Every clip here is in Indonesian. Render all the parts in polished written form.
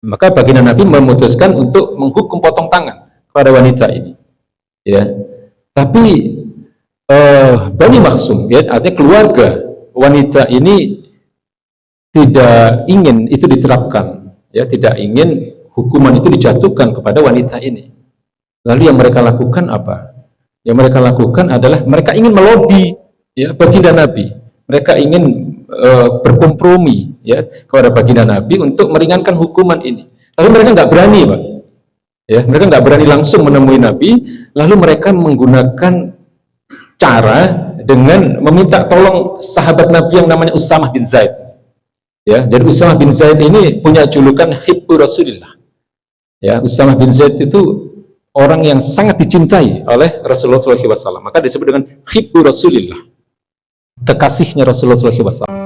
Maka baginda Nabi memutuskan untuk menghukum potong tangan pada wanita ini. Ya, tapi Bani Makhzum, ya, artinya keluarga wanita ini tidak ingin itu diterapkan, ya, tidak ingin hukuman itu dijatuhkan kepada wanita ini. Lalu yang mereka lakukan apa? Yang mereka lakukan adalah mereka ingin melobi, ya, baginda Nabi. Mereka ingin berkompromi, ya, kepada baginda Nabi untuk meringankan hukuman ini. Tapi mereka nggak berani, Pak. Ya, mereka nggak berani langsung menemui Nabi. Lalu mereka menggunakan cara dengan meminta tolong sahabat Nabi yang namanya Usamah bin Zaid. Ya, jadi Usamah bin Zaid ini punya julukan Hibbu Rasulillah. Ya, Usamah bin Zaid itu orang yang sangat dicintai oleh Rasulullah SAW. Maka disebut dengan Hibbu Rasulillah, kekasihnya Rasulullah SAW.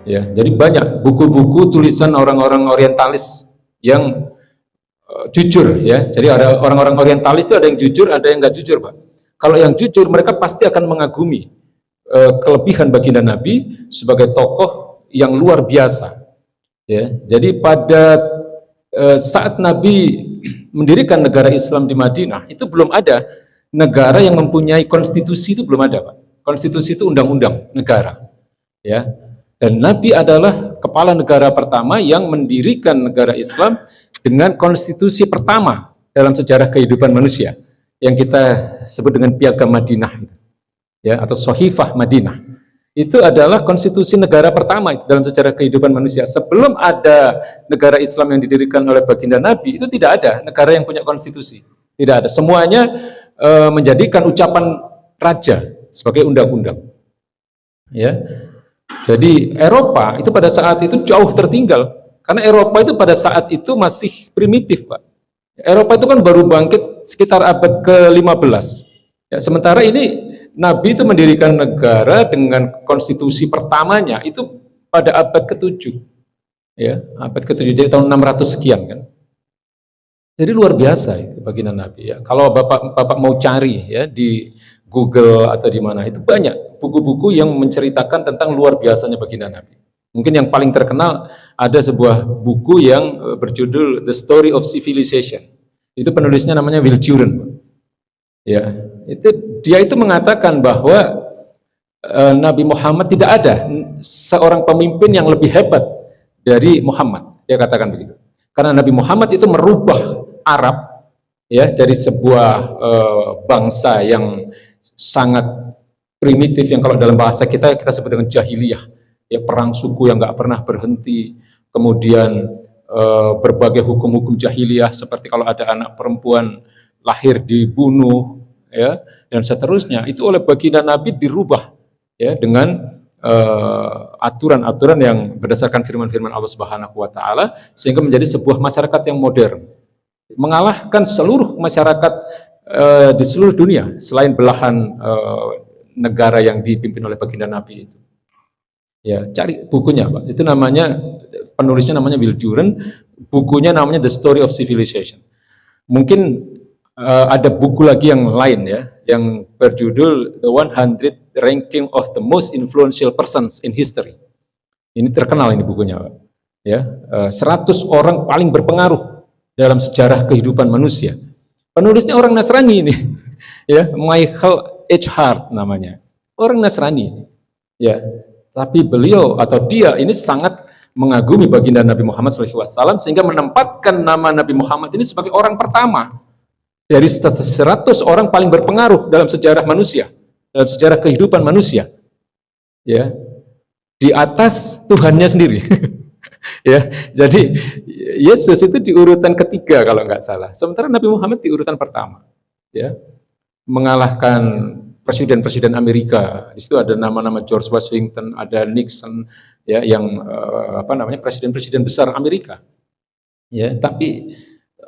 Ya, jadi banyak buku-buku tulisan orang-orang orientalis yang jujur, ya. Jadi ada orang-orang orientalis itu ada yang jujur, ada yang nggak jujur, Pak. Kalau yang jujur, mereka pasti akan mengagumi kelebihan baginda Nabi sebagai tokoh yang luar biasa. Ya, jadi pada saat Nabi mendirikan negara Islam di Madinah, itu belum ada negara yang mempunyai konstitusi, itu belum ada, Pak. Konstitusi itu undang-undang negara, ya. Dan Nabi adalah kepala negara pertama yang mendirikan negara Islam dengan konstitusi pertama dalam sejarah kehidupan manusia yang kita sebut dengan Piagam Madinah, ya, atau Sohifah Madinah. Itu adalah konstitusi negara pertama dalam sejarah kehidupan manusia. Sebelum ada negara Islam yang didirikan oleh baginda Nabi, itu tidak ada negara yang punya konstitusi. Tidak ada. Semuanya menjadikan ucapan raja sebagai undang-undang. Ya. Jadi Eropa itu pada saat itu jauh tertinggal, karena Eropa itu pada saat itu masih primitif, Pak. Eropa itu kan baru bangkit sekitar abad ke-15. Ya, sementara ini Nabi itu mendirikan negara dengan konstitusi pertamanya itu pada abad ke-7. Ya, abad ke-7, jadi tahun 600 sekian kan. Jadi luar biasa itu baginda Nabi, ya. Kalau Bapak mau cari, ya, di Google atau di mana, itu banyak buku-buku yang menceritakan tentang luar biasanya baginda Nabi. Mungkin yang paling terkenal ada sebuah buku yang berjudul The Story of Civilization. Itu penulisnya namanya Will Durant. Ya, dia itu mengatakan bahwa Nabi Muhammad tidak ada seorang pemimpin yang lebih hebat dari Muhammad. Dia katakan begitu. Karena Nabi Muhammad itu merubah Arab, ya, dari sebuah bangsa yang sangat primitif, yang kalau dalam bahasa kita sebut dengan jahiliyah, ya, perang suku yang nggak pernah berhenti, kemudian berbagai hukum-hukum jahiliyah seperti kalau ada anak perempuan lahir dibunuh, ya, dan seterusnya. Itu oleh baginda Nabi dirubah, ya, dengan aturan-aturan yang berdasarkan firman-firman Allah Subhanahu wa taala, sehingga menjadi sebuah masyarakat yang modern, mengalahkan seluruh masyarakat di seluruh dunia selain belahan negara yang dipimpin oleh baginda Nabi itu. Ya, cari bukunya, Pak. Itu namanya, penulisnya namanya Will Durant, bukunya namanya The Story of Civilization. Mungkin ada buku lagi yang lain, ya, yang berjudul The 100 Ranking of the Most Influential Persons in History. Ini terkenal ini bukunya, Pak. Ya, 100 orang paling berpengaruh dalam sejarah kehidupan manusia. Penulisnya orang Nasrani ini, ya, Michael H. Hart namanya, orang Nasrani ini, ya. Tapi beliau atau dia ini sangat mengagumi baginda Nabi Muhammad SAW, sehingga menempatkan nama Nabi Muhammad ini sebagai orang pertama dari 100 orang paling berpengaruh dalam sejarah manusia, dalam sejarah kehidupan manusia, ya, di atas Tuhannya sendiri. Ya, jadi Yesus itu di urutan ketiga kalau nggak salah, sementara Nabi Muhammad di urutan pertama, ya, mengalahkan presiden-presiden Amerika. Di situ ada nama-nama George Washington, ada Nixon, ya, yang presiden-presiden besar Amerika. Ya, tapi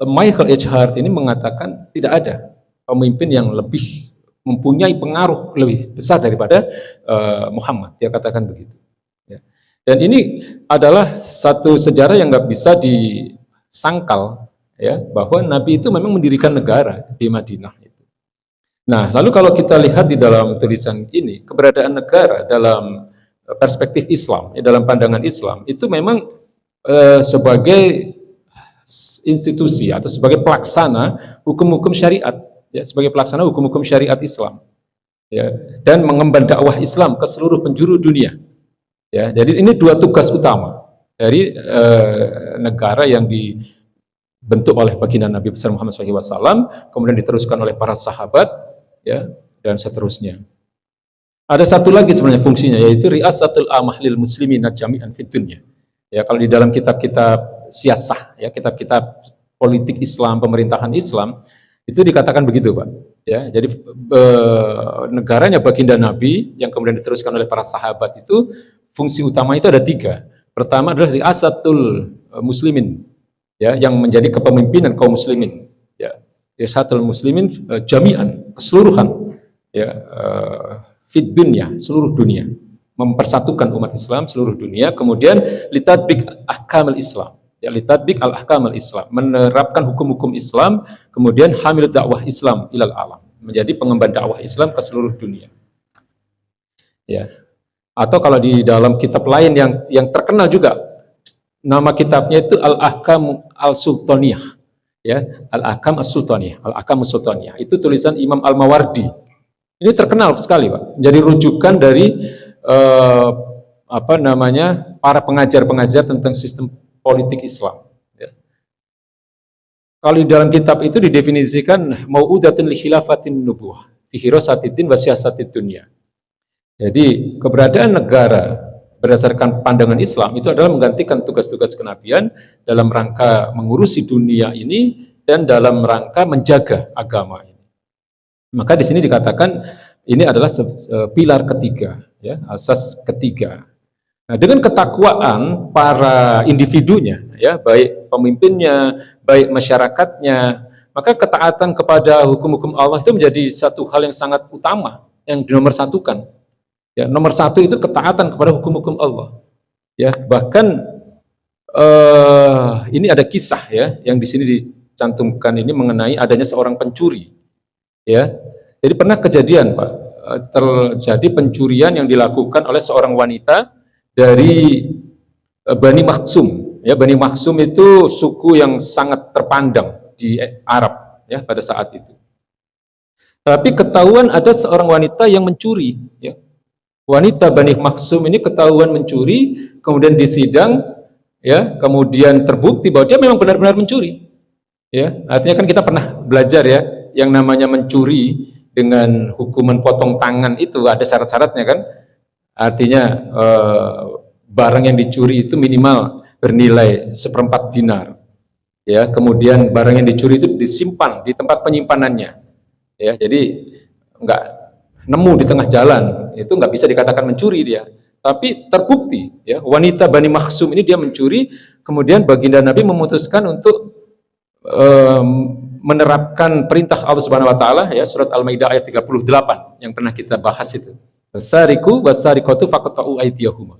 Michael H. Hart ini mengatakan tidak ada pemimpin yang lebih mempunyai pengaruh lebih besar daripada Muhammad, dia katakan begitu. Ya. Dan ini adalah satu sejarah yang nggak bisa disangkal, ya, bahwa Nabi itu memang mendirikan negara di Madinah. Nah, lalu kalau kita lihat di dalam tulisan ini, keberadaan negara dalam perspektif Islam, ya, dalam pandangan Islam, itu memang sebagai institusi atau sebagai pelaksana hukum-hukum syariat, ya, sebagai pelaksana hukum-hukum syariat Islam, ya, dan mengemban dakwah Islam ke seluruh penjuru dunia. Ya, jadi ini dua tugas utama dari negara yang dibentuk oleh baginda Nabi besar Muhammad SAW, kemudian diteruskan oleh para sahabat, ya, dan seterusnya. Ada satu lagi sebenarnya fungsinya, yaitu riasatul amah lil muslimin jami'an fid dunya. Ya, kalau di dalam kitab-kitab siasah, ya, kitab-kitab politik Islam, pemerintahan Islam, itu dikatakan begitu, Pak. Ya, jadi negaranya baginda Nabi yang kemudian diteruskan oleh para sahabat itu fungsi utama itu ada 3. Pertama adalah riasatul muslimin, ya, yang menjadi kepemimpinan kaum muslimin. Ya, riasatul muslimin jami'an, keseluruhan, ya, fid dunya, seluruh dunia, mempersatukan umat Islam seluruh dunia. Kemudian litadbik ahkamul Islam, ya, litadbik al ahkamul Islam, menerapkan hukum-hukum Islam. Kemudian hamil dakwah Islam ilal alam, menjadi pengemban dakwah Islam ke seluruh dunia. Ya, atau kalau di dalam kitab lain yang terkenal juga, nama kitabnya itu al ahkam al sultaniyah, ya, al ahkam as sultaniyah, al ahkam as sultaniyah, itu tulisan Imam Al-Mawardi. Ini terkenal sekali, Pak. Jadi rujukan dari para pengajar-pengajar tentang sistem politik Islam. Ya. Kalau di dalam kitab itu didefinisikan mau'udatun li khilafatin nubuwah fi hirasatiddin wa siyasatid dunya. Jadi keberadaan negara berdasarkan pandangan Islam itu adalah menggantikan tugas-tugas kenabian dalam rangka mengurusi dunia ini dan dalam rangka menjaga agama ini. Maka di sini dikatakan ini adalah pilar ketiga, ya, asas ketiga. Nah, dengan ketakwaan para individunya, ya, baik pemimpinnya, baik masyarakatnya, maka ketaatan kepada hukum-hukum Allah itu menjadi satu hal yang sangat utama, yang dinomorsatukan. Ya, nomor 1 itu ketaatan kepada hukum-hukum Allah. Ya, bahkan ini ada kisah, ya, yang di sini dicantumkan ini mengenai adanya seorang pencuri. Ya, jadi pernah kejadian, Pak, terjadi pencurian yang dilakukan oleh seorang wanita dari Bani Makhzum. Ya, Bani Makhzum itu suku yang sangat terpandang di Arab, ya, pada saat itu. Tapi ketahuan ada seorang wanita yang mencuri. Ya. Wanita Bani Makhzum ini ketahuan mencuri, kemudian disidang, ya, kemudian terbukti bahwa dia memang benar-benar mencuri. Ya, artinya kan kita pernah belajar, ya, yang namanya mencuri dengan hukuman potong tangan itu ada syarat-syaratnya, kan? Artinya barang yang dicuri itu minimal bernilai 1/4 dinar. Ya, kemudian barang yang dicuri itu disimpan di tempat penyimpanannya. Ya, jadi enggak nemu di tengah jalan, itu enggak bisa dikatakan mencuri dia. Tapi terbukti, ya, wanita Bani Makhzum ini dia mencuri, kemudian baginda Nabi memutuskan untuk menerapkan perintah Allah Subhanahu wa taala, ya, surat Al-Maidah ayat 38 yang pernah kita bahas itu. Wasariqu wasariqatu faqta'u aydiyahuma.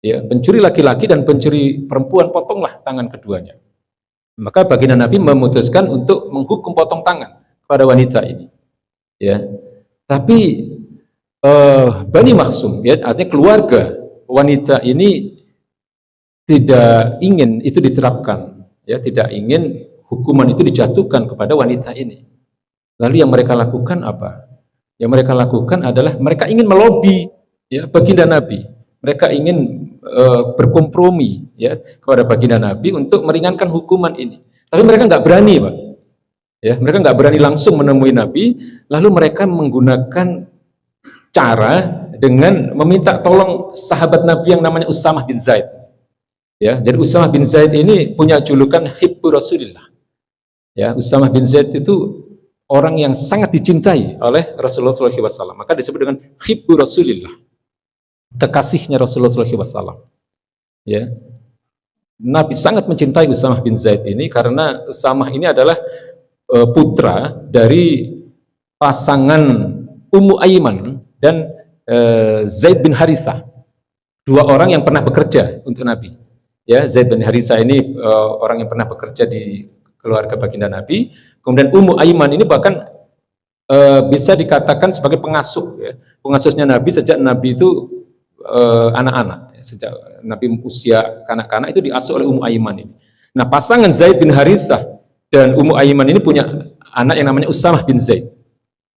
Ya, pencuri laki-laki dan pencuri perempuan potonglah tangan keduanya. Maka baginda Nabi memutuskan untuk menghukum potong tangan kepada wanita ini. Ya. Tapi Bani Makhzum, ya, artinya keluarga wanita ini tidak ingin itu diterapkan, ya, tidak ingin hukuman itu dijatuhkan kepada wanita ini. Lalu yang mereka lakukan apa? Yang mereka lakukan adalah mereka ingin melobi, ya, baginda Nabi. Mereka ingin berkompromi, ya, kepada baginda Nabi untuk meringankan hukuman ini. Tapi mereka nggak berani, Pak. Ya, mereka nggak berani langsung menemui Nabi. Lalu mereka menggunakan cara dengan meminta tolong sahabat Nabi yang namanya Usamah bin Zaid. Ya, jadi Usamah bin Zaid ini punya julukan Hibbu Rasulillah. Ya, Usamah bin Zaid itu orang yang sangat dicintai oleh Rasulullah SAW. Maka disebut dengan Hibbu Rasulillah, kekasihnya Rasulullah SAW. Ya, Nabi sangat mencintai Usamah bin Zaid ini karena Usamah ini adalah putra dari pasangan Ummu Aiman dan Zaid bin Harithah, dua orang yang pernah bekerja untuk Nabi. Ya, Zaid bin Harithah ini orang yang pernah bekerja di keluarga baginda Nabi. Kemudian Ummu Aiman ini bahkan bisa dikatakan sebagai pengasuh, ya. Pengasuhnya Nabi sejak Nabi itu anak-anak, ya. Sejak Nabi usia kanak-kanak itu diasuh oleh Ummu Aiman ini. Nah, pasangan Zaid bin Harithah dan Ummu Aiman ini punya anak yang namanya Usamah bin Zaid.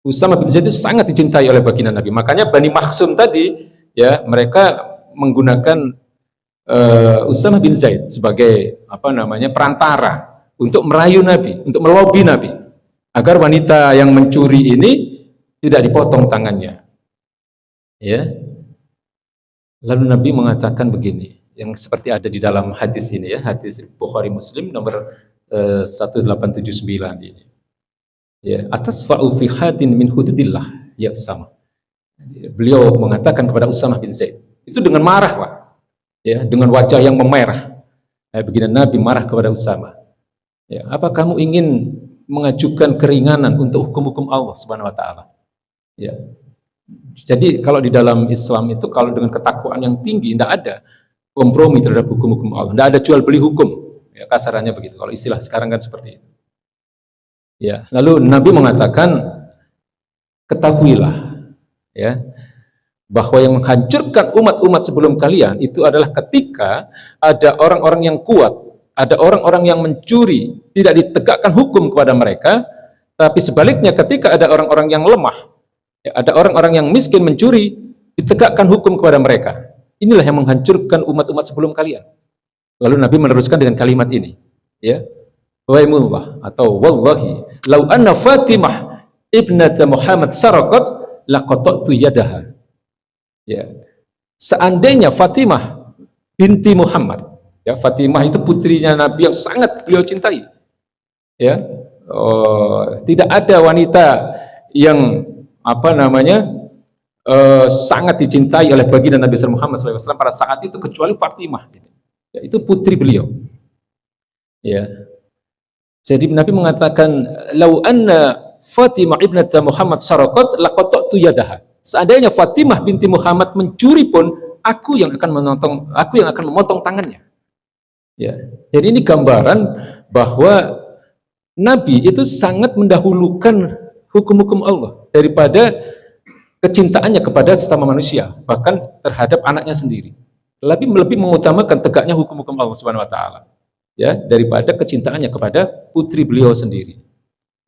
Usamah bin Zaid itu sangat dicintai oleh baginda Nabi. Makanya Bani Makhzum tadi, ya, mereka menggunakan Usamah bin Zaid sebagai perantara untuk merayu Nabi, untuk melobi Nabi agar wanita yang mencuri ini tidak dipotong tangannya. Ya. Lalu Nabi mengatakan begini, yang seperti ada di dalam hadis ini, ya, hadis Bukhari Muslim nomor 1879 ini. Ya, atas fa'u fi hadin min hududillah, ya Usamah. Beliau mengatakan kepada Usamah bin Zaid, itu dengan marah, Pak. Ya, dengan wajah yang memerah. Baginda Nabi marah kepada Usamah. Ya, apa kamu ingin mengajukan keringanan untuk hukum-hukum Allah Subhanahu wa taala? Ya. Jadi kalau di dalam Islam itu kalau dengan ketakwaan yang tinggi tidak ada kompromi terhadap hukum-hukum Allah. Tidak ada jual beli hukum. Ya, kasarannya begitu. Kalau istilah sekarang kan seperti itu. Ya, lalu Nabi mengatakan, ketahuilah, ya, bahwa yang menghancurkan umat-umat sebelum kalian itu adalah ketika ada orang-orang yang kuat, ada orang-orang yang mencuri, tidak ditegakkan hukum kepada mereka, tapi sebaliknya ketika ada orang-orang yang lemah, ya, ada orang-orang yang miskin mencuri, ditegakkan hukum kepada mereka. Inilah yang menghancurkan umat-umat sebelum kalian. Lalu Nabi meneruskan dengan kalimat ini, ya, waimullah atau wallahi lau anna Fatimah ibnata Muhammad saraqat laqata'tu yadaha. Ya. Seandainya Fatimah binti Muhammad, ya, Fatimah itu putrinya Nabi yang sangat beliau cintai. Ya. Tidak ada wanita yang sangat dicintai oleh baginda Nabi Muhammad SAW pada saat itu kecuali Fatimah. Ya, itu putri beliau. Ya. Jadi Nabi mengatakan, "Lau anna Fatimah ibnata Muhammad saraqat laqata'tu yadaha." Seandainya Fatimah binti Muhammad mencuri pun, aku yang akan memotong tangannya. Ya. Jadi ini gambaran bahwa Nabi itu sangat mendahulukan hukum-hukum Allah daripada kecintaannya kepada sesama manusia, bahkan terhadap anaknya sendiri. Lebih mengutamakan tegaknya hukum-hukum Allah Subhanahu wa taala. Ya, daripada kecintaannya kepada putri beliau sendiri.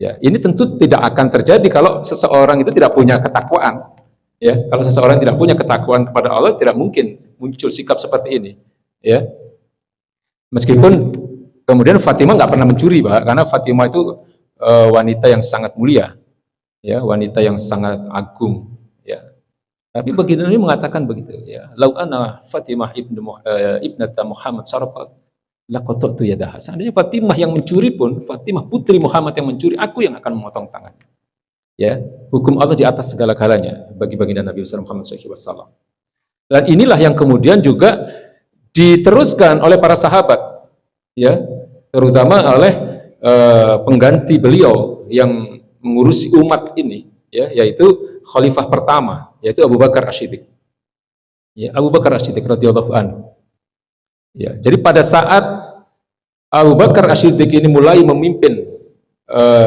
Ya, ini tentu tidak akan terjadi kalau seseorang itu tidak punya ketakwaan. Ya, kalau seseorang tidak punya ketakwaan kepada Allah, tidak mungkin muncul sikap seperti ini. Ya, meskipun kemudian Fatimah nggak pernah mencuri, Pak, karena Fatimah itu wanita yang sangat mulia, ya, wanita yang sangat agung. Ya, tapi begitu Nabi mengatakan begitu. Ya, lau ana Fatimah ibnata Muhammad sarqat laqata'tu yadaha. Seandainya Fatimah yang mencuri pun, Fatimah putri Muhammad yang mencuri, aku yang akan memotong tangan. Ya, hukum Allah di atas segala-galanya bagi baginda Nabi Muhammad SAW. Dan inilah yang kemudian juga diteruskan oleh para sahabat, ya, terutama oleh pengganti beliau yang mengurusi umat ini, ya, yaitu khalifah pertama, yaitu Abu Bakar As-Siddiq. Ya, Abu Bakar As-Siddiq radhiyallahu anhu. Ya, jadi pada saat Abu Bakar As-Siddiq ini mulai memimpin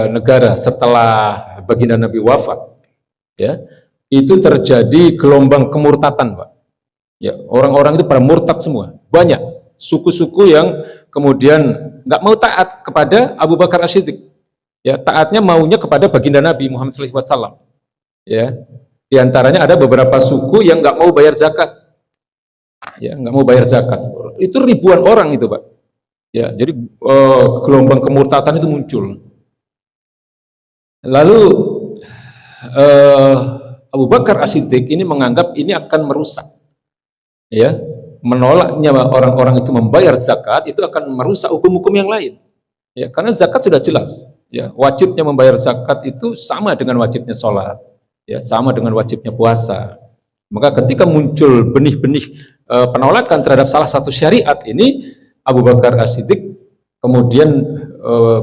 negara setelah baginda Nabi wafat, ya, itu terjadi gelombang kemurtatan, Pak. Ya, orang-orang itu pada murtad semua, banyak suku-suku yang kemudian nggak mau taat kepada Abu Bakar As-Siddiq. Ya, taatnya maunya kepada baginda Nabi Muhammad SAW. Ya, di antaranya ada beberapa suku yang nggak mau bayar zakat. Ya, nggak mau bayar zakat. Itu ribuan orang itu, Pak. Ya, jadi gelombang kemurtatan itu muncul. Lalu Abu Bakar As-Siddiq ini menganggap ini akan merusak, ya, menolaknya orang-orang itu membayar zakat itu akan merusak hukum-hukum yang lain. Ya, karena zakat sudah jelas. Ya, wajibnya membayar zakat itu sama dengan wajibnya sholat. Ya, sama dengan wajibnya puasa. Maka ketika muncul benih-benih penolakan terhadap salah satu syariat ini, Abu Bakar As-Siddiq kemudian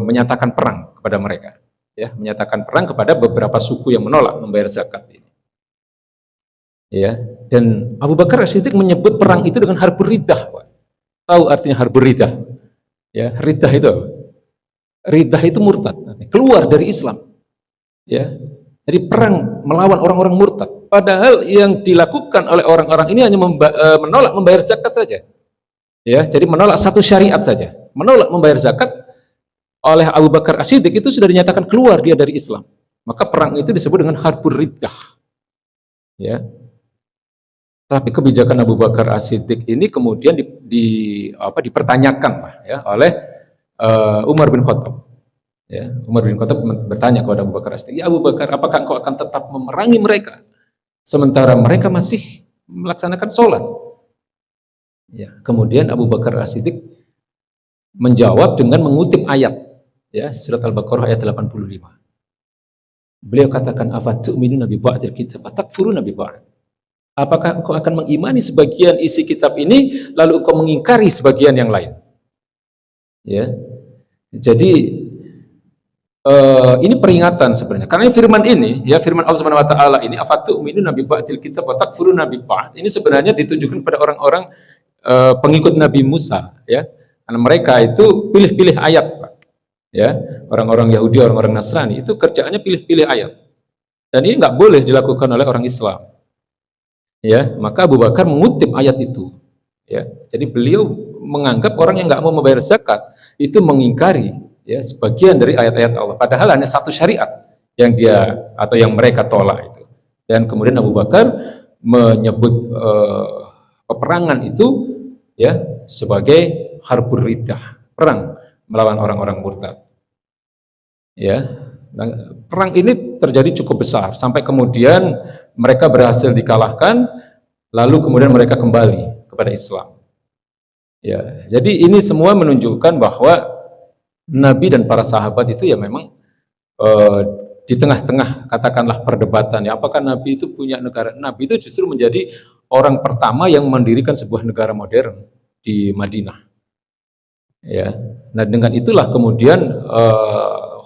menyatakan perang kepada mereka, ya, menyatakan perang kepada beberapa suku yang menolak membayar zakat ini. Ya, dan Abu Bakar As-Siddiq menyebut perang itu dengan harbur riddah, Pak. Tahu artinya harbur riddah? Ya, riddah itu apa? Riddah itu murtad, keluar dari Islam. Ya, jadi perang melawan orang-orang murtad. Padahal yang dilakukan oleh orang-orang ini hanya menolak membayar zakat saja. Ya, jadi menolak satu syariat saja. Menolak membayar zakat oleh Abu Bakar As-Siddiq itu sudah dinyatakan keluar dia dari Islam. Maka perang itu disebut dengan harbur riddah. Ya. Tapi kebijakan Abu Bakar As-Siddiq ini kemudian dipertanyakan ya, oleh Umar bin Khattab. Ya, Umar bin Khattab bertanya kepada Abu Bakar As-Siddiq, "Ya Abu Bakar, apakah engkau akan tetap memerangi mereka sementara mereka masih melaksanakan sholat?" Ya, kemudian Abu Bakar As-Siddiq menjawab dengan mengutip ayat, ya, surat Al-Baqarah ayat 85. Beliau katakan, "Afatu'minuna bi ba'dil kitab wa takfuruna bi ba'd." Apakah engkau akan mengimani sebagian isi kitab ini lalu engkau mengingkari sebagian yang lain? Ya. Jadi ini peringatan sebenarnya. Karena firman ini, ya, firman Allah Subhanahu wa taala ini, "Afatu'minuna bi ba'dil kitab wa takfuruna bi ba'd." Ini sebenarnya ditunjukkan kepada orang-orang pengikut Nabi Musa, ya. Karena mereka itu pilih-pilih ayat, Pak. Ya, orang-orang Yahudi, orang-orang Nasrani itu kerjaannya pilih-pilih ayat. Dan ini nggak boleh dilakukan oleh orang Islam. Ya, maka Abu Bakar mengutip ayat itu. Ya, jadi beliau menganggap orang yang nggak mau membayar zakat itu mengingkari, ya, sebagian dari ayat-ayat Allah. Padahal hanya satu syariat yang dia atau yang mereka tolak itu. Dan kemudian Abu Bakar menyebut peperangan itu, ya, sebagai harbur riddah, perang melawan orang-orang murtad. Ya, nah, perang ini terjadi cukup besar sampai kemudian mereka berhasil dikalahkan, lalu kemudian mereka kembali kepada Islam. Ya, jadi ini semua menunjukkan bahwa Nabi dan para sahabat itu ya memang di tengah-tengah katakanlah perdebatan, ya, apakah Nabi itu punya negara? Nabi itu justru menjadi orang pertama yang mendirikan sebuah negara modern di Madinah. Ya, nah dengan itulah kemudian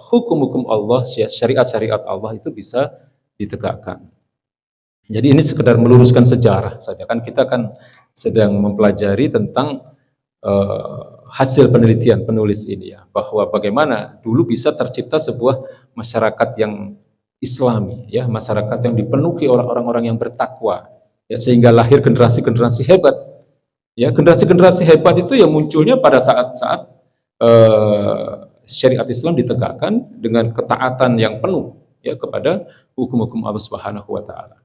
hukum-hukum Allah, syariat-syariat Allah itu bisa ditegakkan. Jadi ini sekedar meluruskan sejarah saja, kan kita kan sedang mempelajari tentang hasil penelitian penulis ini, ya, bahwa bagaimana dulu bisa tercipta sebuah masyarakat yang Islami, ya, masyarakat yang dipenuhi oleh orang-orang yang bertakwa, ya, sehingga lahir generasi-generasi hebat. Ya, generasi-generasi hebat itu yang munculnya pada saat-saat syariat Islam ditegakkan dengan ketaatan yang penuh, ya, kepada hukum-hukum Allah Subhanahu wa taala.